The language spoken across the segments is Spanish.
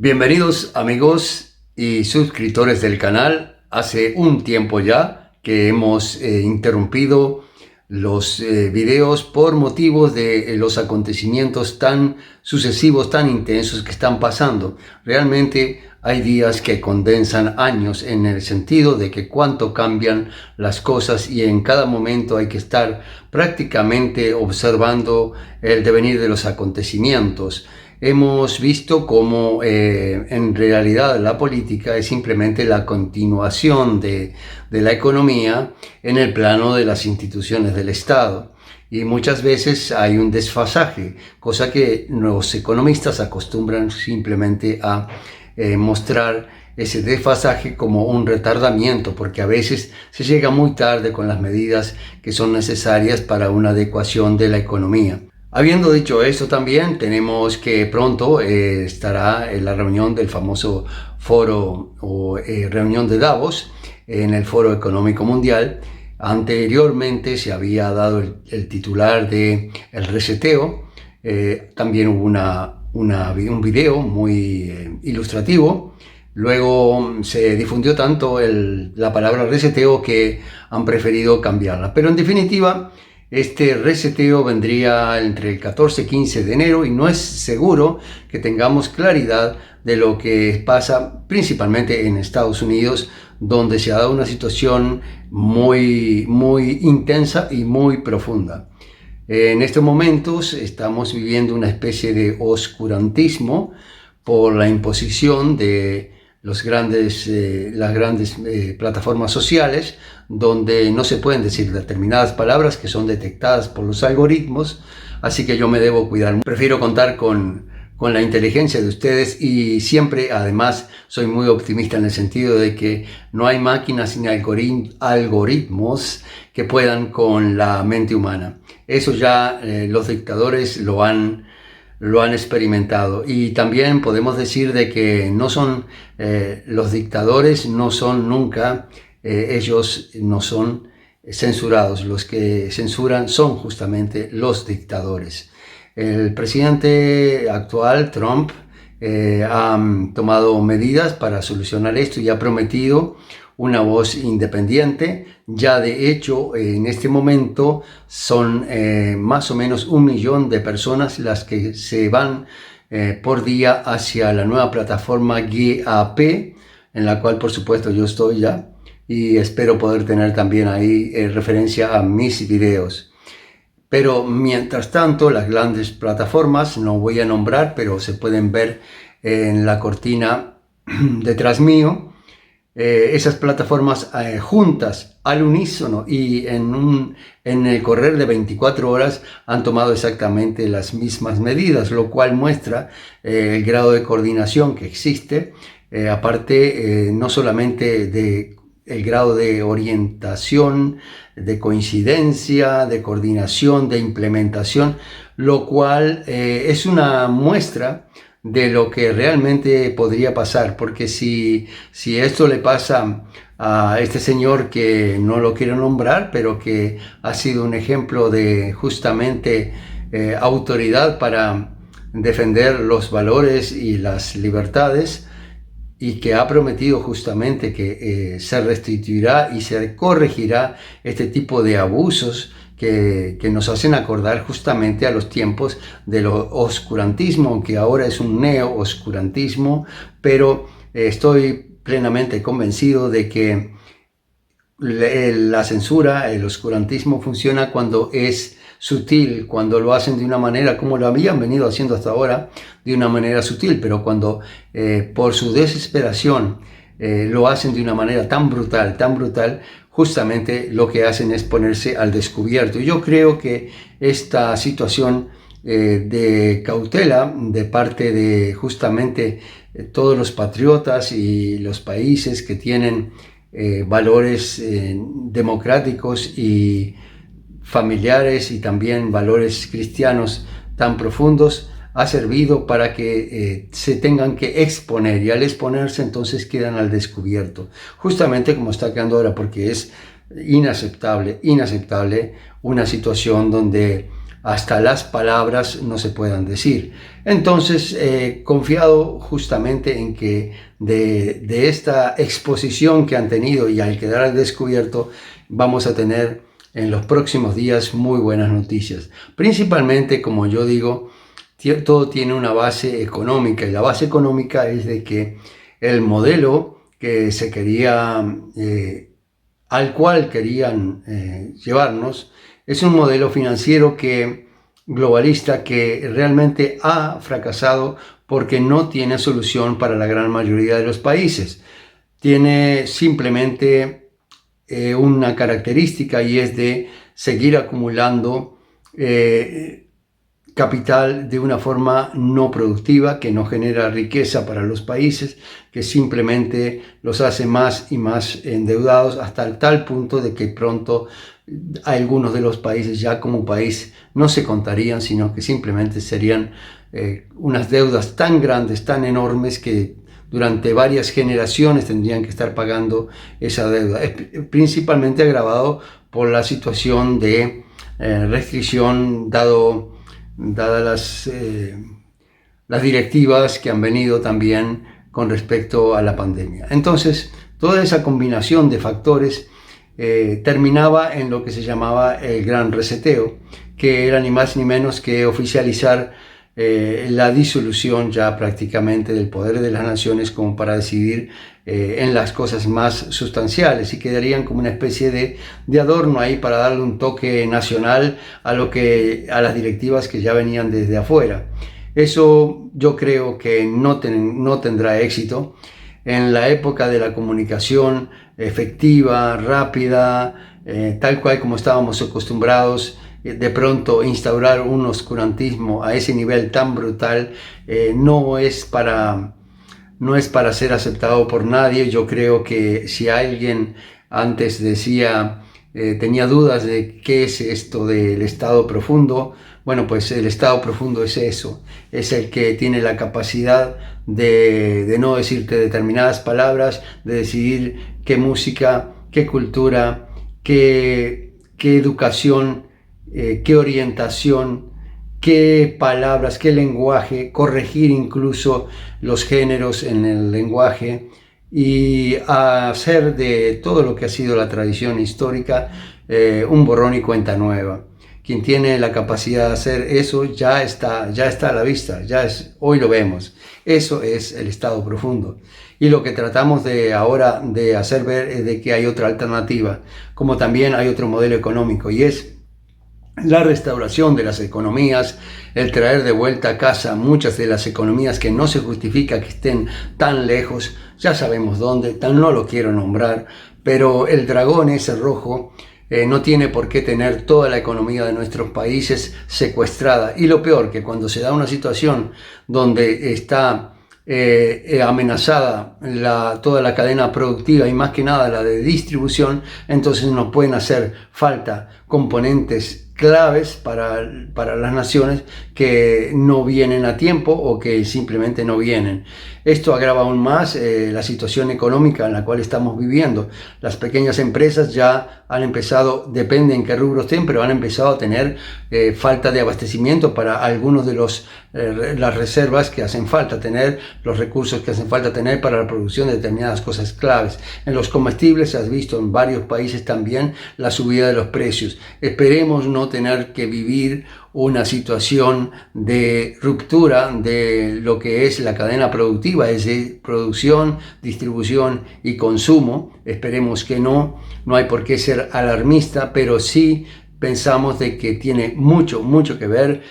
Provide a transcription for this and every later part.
Bienvenidos amigos y suscriptores del canal. Hace un tiempo ya que hemos interrumpido los videos por motivos de los acontecimientos tan sucesivos, tan intensos que están pasando. Realmente hay días que condensan años en el sentido de que cuánto cambian las cosas y en cada momento hay que estar prácticamente observando el devenir de los acontecimientos. Hemos visto cómo en realidad la política es simplemente la continuación de la economía en el plano de las instituciones del Estado. Y muchas veces hay un desfasaje, cosa que los economistas acostumbran simplemente a mostrar ese desfasaje como un retardamiento, porque a veces se llega muy tarde con las medidas que son necesarias para una adecuación de la economía. Habiendo dicho esto, también tenemos que pronto estará en la reunión del famoso foro o reunión de Davos en el Foro Económico Mundial. Anteriormente se había dado el titular de el reseteo. También hubo un video muy ilustrativo. Luego se difundió tanto la palabra reseteo que han preferido cambiarla. Pero en definitiva, este reseteo vendría entre el 14 y 15 de enero y no es seguro que tengamos claridad de lo que pasa principalmente en Estados Unidos, donde se ha dado una situación muy intensa y muy profunda. En estos momentos estamos viviendo una especie de oscurantismo por la imposición de las grandes plataformas sociales, donde no se pueden decir determinadas palabras que son detectadas por los algoritmos, así que yo me debo cuidar. Prefiero contar con la inteligencia de ustedes y siempre, además, soy muy optimista en el sentido de que no hay máquinas ni algoritmos que puedan con la mente humana. Eso ya los dictadores lo han experimentado, y también podemos decir de que no son los dictadores, no son nunca, ellos no son censurados. Los que censuran son justamente los dictadores. El presidente actual, Trump, ha tomado medidas para solucionar esto y ha prometido una voz independiente. Ya de hecho, en este momento son más o menos 1 millón de personas las que se van por día hacia la nueva plataforma GAP, en la cual por supuesto yo estoy ya, y espero poder tener también ahí referencia a mis videos. Pero mientras tanto, las grandes plataformas, no voy a nombrar, pero se pueden ver en la cortina detrás mío. Esas plataformas juntas al unísono y en el correr de 24 horas han tomado exactamente las mismas medidas, lo cual muestra el grado de coordinación que existe, aparte no solamente el grado de orientación, de coincidencia, de coordinación, de implementación, lo cual es una muestra de lo que realmente podría pasar, porque si esto le pasa a este señor, que no lo quiero nombrar, pero que ha sido un ejemplo de justamente autoridad para defender los valores y las libertades, y que ha prometido justamente que se restituirá y se corregirá este tipo de abusos que nos hacen acordar justamente a los tiempos del oscurantismo, aunque ahora es un neo-oscurantismo, pero estoy plenamente convencido de que la censura, el oscurantismo funciona cuando es sutil, cuando lo hacen de una manera como lo habían venido haciendo hasta ahora, de una manera sutil, pero cuando por su desesperación lo hacen de una manera tan brutal, justamente lo que hacen es ponerse al descubierto. Yo creo que esta situación de cautela de parte de justamente todos los patriotas y los países que tienen valores democráticos y familiares y también valores cristianos tan profundos, ha servido para que se tengan que exponer, y al exponerse entonces quedan al descubierto, justamente como está quedando ahora, porque es inaceptable una situación donde hasta las palabras no se puedan decir. Entonces, confiado justamente en que de esta exposición que han tenido y al quedar al descubierto, vamos a tener en los próximos días muy buenas noticias. Principalmente, como yo digo, todo tiene una base económica, y la base económica es de que el modelo que se quería, al cual querían llevarnos, es un modelo financiero globalista que realmente ha fracasado porque no tiene solución para la gran mayoría de los países. Tiene simplemente una característica, y es de seguir acumulando capital de una forma no productiva, que no genera riqueza para los países, que simplemente los hace más y más endeudados, hasta el tal punto de que pronto algunos de los países ya como país no se contarían, sino que simplemente serían unas deudas tan grandes, tan enormes, que durante varias generaciones tendrían que estar pagando esa deuda, principalmente agravado por la situación de restricción dadas las directivas que han venido también con respecto a la pandemia. Entonces, toda esa combinación de factores terminaba en lo que se llamaba el gran reseteo, que era ni más ni menos que oficializar la disolución ya prácticamente del poder de las naciones como para decidir en las cosas más sustanciales, y quedarían como una especie de adorno ahí para darle un toque nacional a las directivas que ya venían desde afuera. Eso yo creo que no tendrá éxito. En la época de la comunicación efectiva, rápida, tal cual como estábamos acostumbrados, de pronto instaurar un oscurantismo a ese nivel tan brutal no es para ser aceptado por nadie. Yo creo que si alguien antes tenía dudas de qué es esto del estado profundo, bueno, pues el estado profundo es eso, es el que tiene la capacidad de no decirte determinadas palabras, de decidir qué música, qué cultura, qué educación, qué orientación, qué palabras, qué lenguaje, corregir incluso los géneros en el lenguaje, y hacer de todo lo que ha sido la tradición histórica un borrón y cuenta nueva. Quien tiene la capacidad de hacer eso ya está a la vista, hoy lo vemos. Eso es el estado profundo. Y lo que tratamos ahora de hacer ver es de que hay otra alternativa, como también hay otro modelo económico, y es la restauración de las economías, el traer de vuelta a casa muchas de las economías que no se justifica que estén tan lejos. Ya sabemos dónde, no lo quiero nombrar, pero el dragón ese rojo no tiene por qué tener toda la economía de nuestros países secuestrada. Y lo peor, que cuando se da una situación donde está amenazada toda la cadena productiva, y más que nada la de distribución, entonces nos pueden hacer falta componentes claves para las naciones que no vienen a tiempo o que simplemente no vienen. Esto agrava aún más la situación económica en la cual estamos viviendo. Las pequeñas empresas ya han empezado, depende en qué rubro estén, pero han empezado a tener falta de abastecimiento para algunos de las reservas que hacen falta tener, los recursos que hacen falta tener para la producción de determinadas cosas claves. En los comestibles se ha visto en varios países también la subida de los precios. Esperemos no tener que vivir una situación de ruptura de lo que es la cadena productiva, es decir, producción, distribución y consumo. Esperemos que no hay por qué ser alarmista, pero sí pensamos de que tiene mucho que ver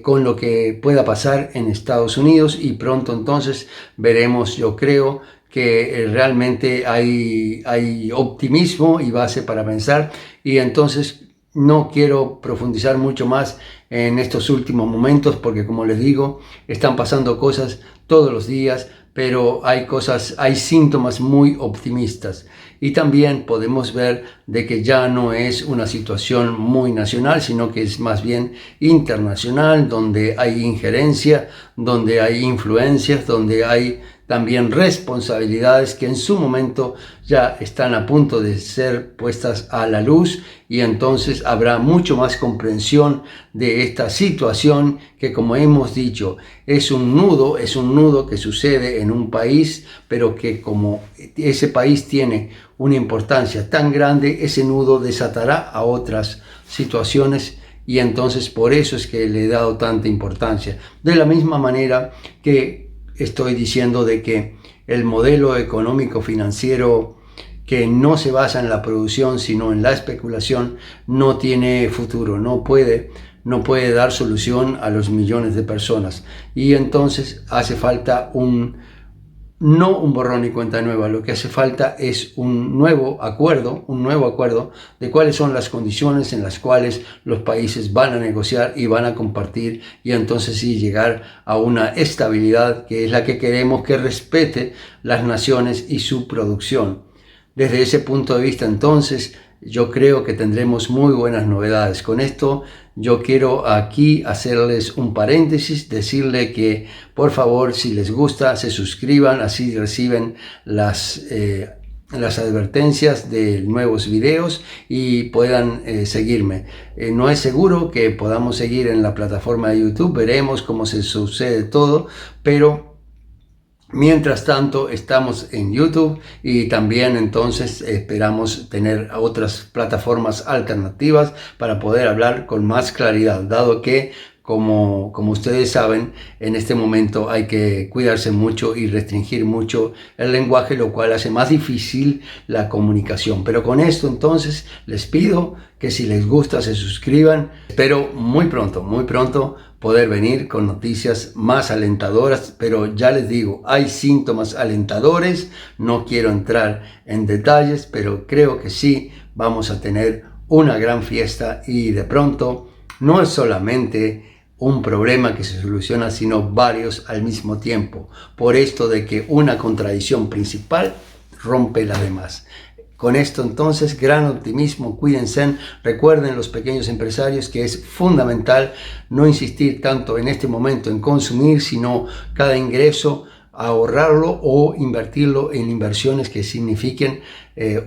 con lo que pueda pasar en Estados Unidos, y pronto entonces veremos, yo creo, que realmente hay optimismo y base para pensar. Y entonces no quiero profundizar mucho más en estos últimos momentos, porque como les digo, están pasando cosas todos los días, pero hay síntomas muy optimistas. Y también podemos ver de que ya no es una situación muy nacional, sino que es más bien internacional, donde hay injerencia, donde hay influencias, donde hay también responsabilidades que en su momento ya están a punto de ser puestas a la luz, y entonces habrá mucho más comprensión de esta situación que, como hemos dicho, es un nudo que sucede en un país, pero que como ese país tiene una importancia tan grande, ese nudo desatará a otras situaciones, y entonces por eso es que le he dado tanta importancia. De la misma manera que estoy diciendo de que el modelo económico financiero que no se basa en la producción sino en la especulación no tiene futuro, no puede dar solución a los millones de personas, y entonces hace falta no un borrón y cuenta nueva. Lo que hace falta es un nuevo acuerdo de cuáles son las condiciones en las cuales los países van a negociar y van a compartir, y entonces sí llegar a una estabilidad que es la que queremos, que respete las naciones y su producción. Desde ese punto de vista, entonces, yo creo que tendremos muy buenas novedades. Con esto yo quiero aquí hacerles un paréntesis, decirle que por favor, si les gusta, se suscriban, así reciben las advertencias de nuevos videos y puedan seguirme. No es seguro que podamos seguir en la plataforma de YouTube, veremos cómo se sucede todo, pero mientras tanto, estamos en YouTube, y también entonces esperamos tener otras plataformas alternativas para poder hablar con más claridad, dado que, como ustedes saben, en este momento hay que cuidarse mucho y restringir mucho el lenguaje, lo cual hace más difícil la comunicación. Pero con esto entonces les pido que si les gusta se suscriban. Espero muy pronto poder venir con noticias más alentadoras, pero ya les digo, hay síntomas alentadores. No quiero entrar en detalles, pero creo que sí vamos a tener una gran fiesta, y de pronto no es solamente un problema que se soluciona, sino varios al mismo tiempo, por esto de que una contradicción principal rompe la demás. Con esto entonces, gran optimismo, cuídense, recuerden los pequeños empresarios que es fundamental no insistir tanto en este momento en consumir, sino cada ingreso ahorrarlo o invertirlo en inversiones que signifiquen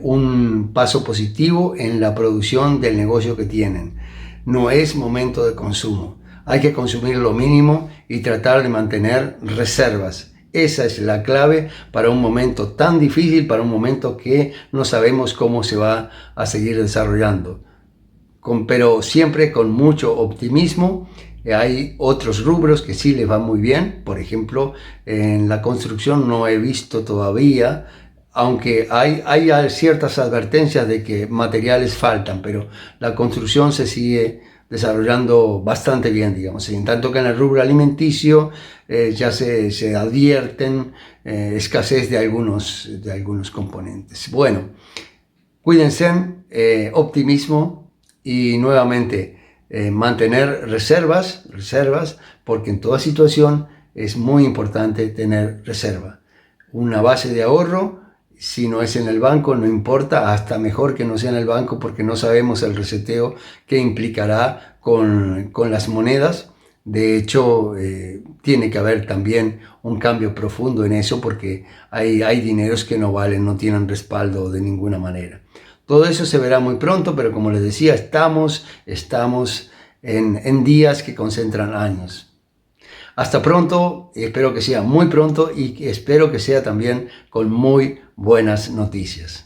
un paso positivo en la producción del negocio que tienen. No es momento de consumo, hay que consumir lo mínimo y tratar de mantener reservas. Esa es la clave para un momento tan difícil, para un momento que no sabemos cómo se va a seguir desarrollando. Pero siempre con mucho optimismo. Hay otros rubros que sí les va muy bien. Por ejemplo, en la construcción no he visto todavía, aunque hay ciertas advertencias de que materiales faltan, pero la construcción se sigue desarrollando bastante bien, digamos. En tanto que en el rubro alimenticio ya se advierten escasez de algunos componentes. Bueno, cuídense, optimismo, y nuevamente mantener reservas, porque en toda situación es muy importante tener reserva. Una base de ahorro, si no es en el banco, no importa, hasta mejor que no sea en el banco, porque no sabemos el reseteo que implicará con las monedas. De hecho, tiene que haber también un cambio profundo en eso, porque hay dineros que no valen, no tienen respaldo de ninguna manera. Todo eso se verá muy pronto, pero como les decía, estamos en días que concentran años. Hasta pronto, espero que sea muy pronto, y espero que sea también con muy buenas noticias.